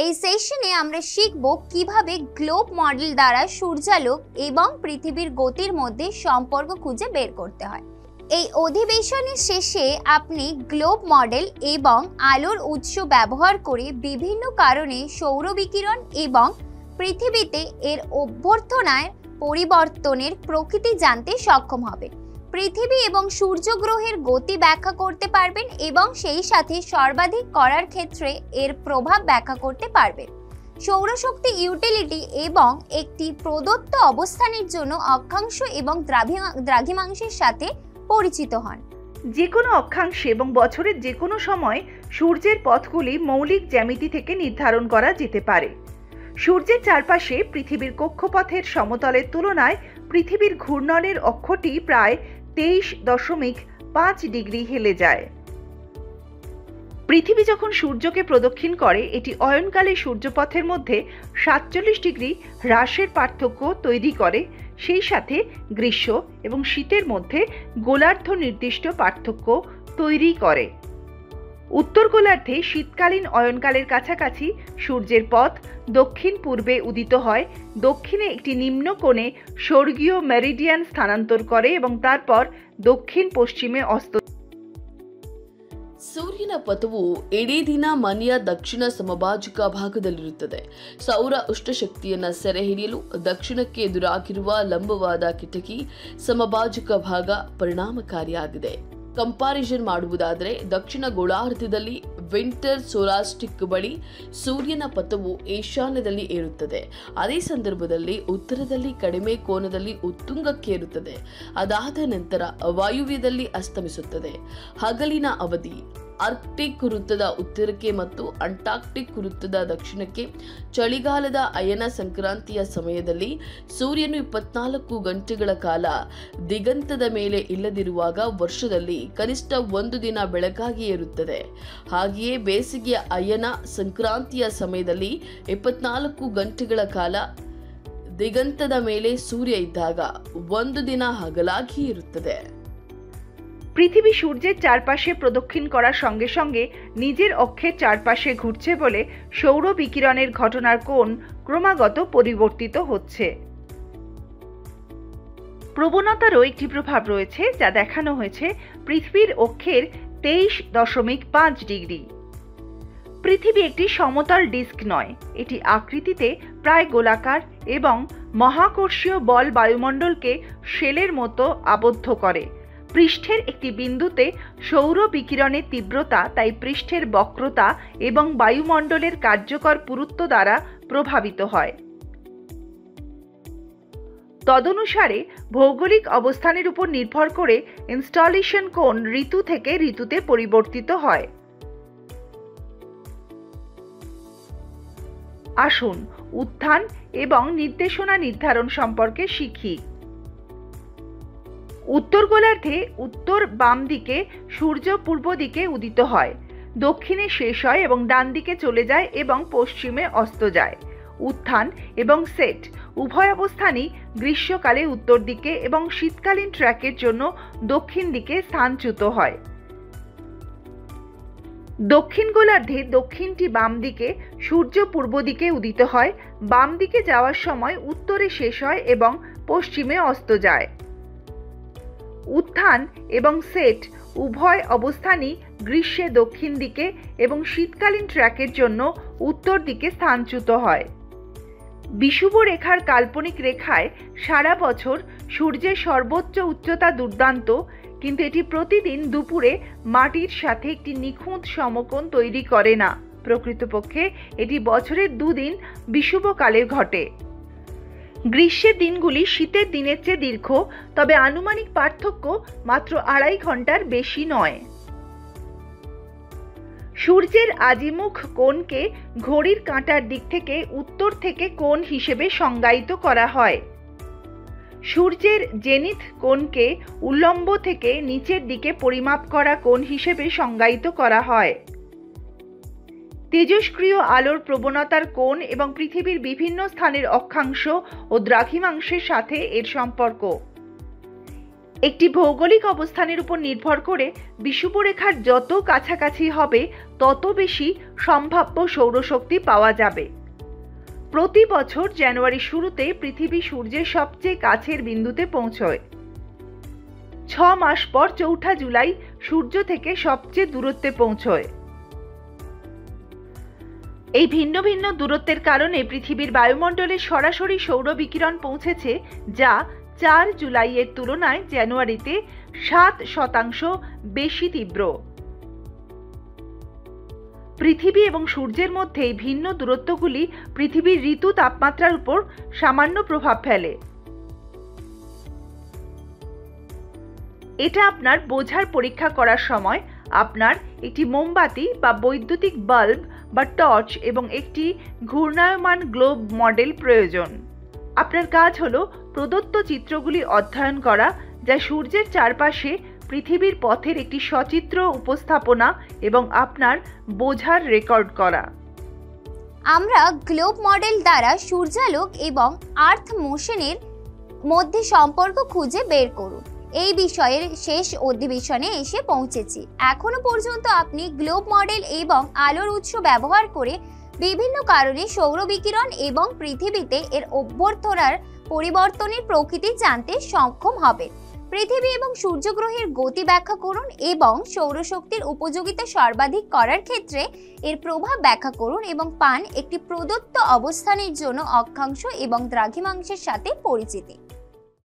এই সেশনে আমরা শিখব কিভাবে গ্লোব মডেল দ্বারা সূর্যালোক এবং পৃথিবীর গতির মধ্যে সম্পর্ক খুঁজে বের করতে হয়। এই অধিবেশনের শেষে আপনি গ্লোব মডেল এবং আলোর উৎস ব্যবহার করে বিভিন্ন কারণে সৌর বিকিরণ এবং পৃথিবীতে এর অভ্যর্থনায় পরিবর্তনের প্রকৃতি জানতে সক্ষম হবেন। পৃথিবী এবং সূর্য গ্রহের গতি ব্যাখ্যা করতে পারবেন এবং সেই সাথে সর্বাধিক করার ক্ষেত্রে এর প্রভাব ব্যাখ্যা করতে পারবেন। সৌরশক্তি ইউটিলিটি এবং একটি প্রদত্ত অবস্থানের জন্য অক্ষাংশ এবং দ্রাঘিমাংশের সাথে পরিচিত হন। যে কোনো অক্ষাংশে এবং বছরের যে কোনো সময় সূর্যের পথগুলি মৌলিক জ্যামিতি থেকে নির্ধারণ করা যেতে পারে। সূর্যের চারপাশে পৃথিবীর কক্ষপথের সমতলের তুলনায় পৃথিবীর ঘূর্ণনের অক্ষটি প্রায় 23.5 ডিগ্রি হেলে যায়। পৃথিবী যখন সূর্যকে প্রদক্ষিণ করে এটি অয়নকালে সূর্যপথের মধ্যে 47 ডিগ্রি হ্রাসের পার্থক্য তৈরি করে, সেই সাথে গ্রীষ্ম এবং শীতের মধ্যে গোলার্ধ নির্দিষ্ট পার্থক্য তৈরি করে। উত্তর গোলার্ধে শীতকালীন অয়নকালের কাছাকাছি সূর্যের পথ দক্ষিণ পূর্বে উদিত হয়, দক্ষিণে একটি নিম্ন কোণে স্বর্গীয় মেরিডিয়ান স্থানান্তর করে এবং তারপর দক্ষিণ পশ্চিমে অস্ত। ಸೂರ್ಯನ ಪಥವು ಇಡೀ ದಿನ ಮನೆಯ ದಕ್ಷಿಣ ಸಮಭಾಜಕ ಭಾಗದಲ್ಲಿರುತ್ತದೆ. ಸೌರ ಉಷ್ಣಶಕ್ತಿಯನ್ನು ಸೆರೆ ಹಿಡಿಯಲು ದಕ್ಷಿಣಕ್ಕೆ ಎದುರಾಗಿರುವ ಲಂಬವಾದ ಕಿಟಕಿ ಸಮಭಾಜಕ ಭಾಗ ಪರಿಣಾಮಕಾರಿಯಾಗಿದೆ. ಕಂಪಾರಿಸನ್ ಮಾಡುವುದಾದರೆ ದಕ್ಷಿಣ ಗೋಳಾರ್ಧದಲ್ಲಿ ವಿಂಟರ್ ಸೋಲಾಸ್ಟಿಕ್ ಬಳಿ ಸೂರ್ಯನ ಪಥವು ಈಶಾನ್ಯದಲ್ಲಿ ಏರುತ್ತದೆ. ಅದೇ ಸಂದರ್ಭದಲ್ಲಿ ಉತ್ತರದಲ್ಲಿ ಕಡಿಮೆ ಕೋನದಲ್ಲಿ ಉತ್ತುಂಗಕ್ಕೆ ಏರುತ್ತದೆ. ಅದಾದ ನಂತರ ವಾಯುವ್ಯದಲ್ಲಿ ಅಸ್ತಮಿಸುತ್ತದೆ. ಹಗಲಿನ ಅವಧಿ ಆರ್ಕ್ಟಿಕ್ ವೃತ್ತದ ಉತ್ತರಕ್ಕೆ ಮತ್ತು ಅಂಟಾರ್ಕ್ಟಿಕ್ ವೃತ್ತದ ದಕ್ಷಿಣಕ್ಕೆ. ಚಳಿಗಾಲದ ಅಯನ ಸಂಕ್ರಾಂತಿಯ ಸಮಯದಲ್ಲಿ ಸೂರ್ಯನು 24 ಗಂಟೆಗಳ ಕಾಲ ದಿಗಂತದ ಮೇಲೆ ಇಲ್ಲದಿರುವಾಗ ವರ್ಷದಲ್ಲಿ ಕನಿಷ್ಠ ಒಂದು ದಿನ ಬೆಳಕಾಗಿಯೇ ಇರುತ್ತದೆ. ಹಾಗೆಯೇ ಬೇಸಿಗೆಯ ಅಯನ ಸಂಕ್ರಾಂತಿಯ ಸಮಯದಲ್ಲಿ 24 ಗಂಟೆಗಳ ಕಾಲ ದಿಗಂತದ ಮೇಲೆ ಸೂರ್ಯ ಇದ್ದಾಗ ಒಂದು ದಿನ ಹಗಲಾಗಿ ಇರುತ್ತದೆ. পৃথিবী সূর্যের চারপাশে প্রদক্ষিণ করার সঙ্গে সঙ্গে নিজের অক্ষের চারপাশে ঘুরছে বলে সৌর বিকিরণের ঘটনার কোণ ক্রমাগত পরিবর্তিত হচ্ছে। প্রবণতারও একটি প্রভাব রয়েছে যা দেখানো হয়েছে পৃথিবীর অক্ষের 23.5 ডিগ্রি। পৃথিবী একটি সমতল ডিস্ক নয়, এটি আকৃতিতে প্রায় গোলাকার এবং মহাকর্ষীয় বল বায়ুমণ্ডলকে শেলের মতো আবদ্ধ করে। পৃষ্ঠের একটি বিন্দুতে সৌর বিকিরণের তীব্রতা তাই পৃষ্ঠের বক্রতা এবং বায়ুমণ্ডলের কার্যকর পুরুত্ব দ্বারা প্রভাবিত হয়। তদনুসারে ভৌগোলিক অবস্থানের উপর নির্ভর করে ইনস্টলেশন কোণ ঋতু থেকে ঋতুতে পরিবর্তিত হয়। আসুন উত্থান এবং নির্দেশনা নির্ধারণ সম্পর্কে শিখি। উত্তর গোলার্ধে উত্তর বাম দিকে সূর্য পূর্ব দিকে উদিত হয়, দক্ষিণে শেষ হয় এবং ডান দিকে চলে যায় এবং পশ্চিমে অস্ত যায়। উত্থান এবং সেট উভয় অবস্থানই গ্রীষ্মকালে উত্তর দিকে এবং শীতকালীন ট্র্যাকের জন্য দক্ষিণ দিকে স্থানচ্যুত হয়। দক্ষিণ গোলার্ধে দক্ষিণটি বাম দিকে সূর্য পূর্ব দিকে উদিত হয়, বাম দিকে যাওয়ার সময় উত্তরে শেষ হয় এবং পশ্চিমে অস্ত যায়। উত্থান এবং সেট উভয় অবস্থানই গ্রীষ্মে দক্ষিণ দিকে এবং শীতকালীন ট্র্যাকের জন্য উত্তর দিকে স্থানচ্যুত হয়। বিষুব রেখার কাল্পনিক রেখায় সারা বছর সূর্যের সর্বোচ্চ উচ্চতা দুর্দান্ত, কিন্তু এটি প্রতিদিন দুপুরে মাটির সাথে একটি নিখুঁত সমকোণ তৈরি করে না। প্রকৃতপক্ষে এটি বছরের দুদিন বিষুবকালে ঘটে। গ্রীষ্মের দিনগুলি শীতের দিনের চেয়ে দীর্ঘ, তবে আনুমানিক পার্থক্য মাত্র 2.5 ঘন্টার বেশি নয়। সূর্যের আজিমুখ কোণকে ঘড়ির কাঁটার দিক থেকে উত্তর থেকে কোণ হিসেবে সংজ্ঞায়িত করা হয়। সূর্যের জেনিথ কোণকে উল্লম্ব থেকে নিচের দিকে পরিমাপ করা কোণ হিসেবে সংজ্ঞায়িত করা হয়। তেজস্ক্রিয় আলোর প্রবণতার কোণ এবং পৃথিবীর বিভিন্ন স্থানের অক্ষাংশ ও দ্রাঘিমাংশের সাথে এর সম্পর্ক। একটি ভৌগোলিক অবস্থানের উপর নির্ভর করে বিষুবরেখার যত কাছাকাছি হবে তত বেশি সম্ভাব্য সৌরশক্তি পাওয়া যাবে। প্রতি বছর জানুয়ারির শুরুতে পৃথিবী সূর্যের সবচেয়ে কাছের বিন্দুতে পৌঁছয়। 6 মাস পর 4 জুলাই সূর্য থেকে সবচেয়ে দূরত্বে পৌঁছয়। এই ভিন্ন ভিন্ন দূরত্বের কারণে পৃথিবীর বায়ুমণ্ডলে সরাসরি সৌর বিকিরণ পৌঁছেছে, যা 4 জুলাইয়ের তুলনায় জানুয়ারিতে 7% বেশি তীব্র। পৃথিবী এবং সূর্যের মধ্যে এই ভিন্ন দূরত্বগুলি পৃথিবীর ঋতু তাপমাত্রার উপর সামান্য প্রভাব ফেলে। এটা আপনার বোঝার পরীক্ষা করার সময় আপনার একটি মোমবাতি বা বৈদ্যুতিক বাল্ব বা টর্চ এবং একটি ঘূর্ণায়মান গ্লোব মডেল প্রয়োজন। আপনার কাজ হলো প্রদত্ত চিত্রগুলি অধ্যয়ন করা, যা সূর্যের চারপাশে পৃথিবীর পথের একটি সচিত্র উপস্থাপনা এবং আপনার বোঝার রেকর্ড করা। আমরা গ্লোব মডেল দ্বারা সূর্যালোক এবং আর্থ মোশনের মধ্যে সম্পর্ক খুঁজে বের করুন। এই বিষয়ের শেষ অধিবেশনে এসে পৌঁছেছি। এখনো পর্যন্ত আপনি গ্লোব মডেল এবং আলোর উৎস ব্যবহার করে বিভিন্ন কারণে সৌর বিকিরণ এবং পৃথিবীতে এর অভ্যর্থনার পরিবর্তনের প্রকৃতি জানতে সক্ষম হবে। পৃথিবী এবং সূর্যগ্রহের গতি ব্যাখ্যা করুন এবং সৌরশক্তির উপযোগিতা সর্বাধিক করার ক্ষেত্রে এর প্রভাব ব্যাখ্যা করুন এবং পান একটি প্রদত্ত অবস্থানের জন্য অক্ষাংশ এবং দ্রাঘিমাংশের সাথে পরিচিতি।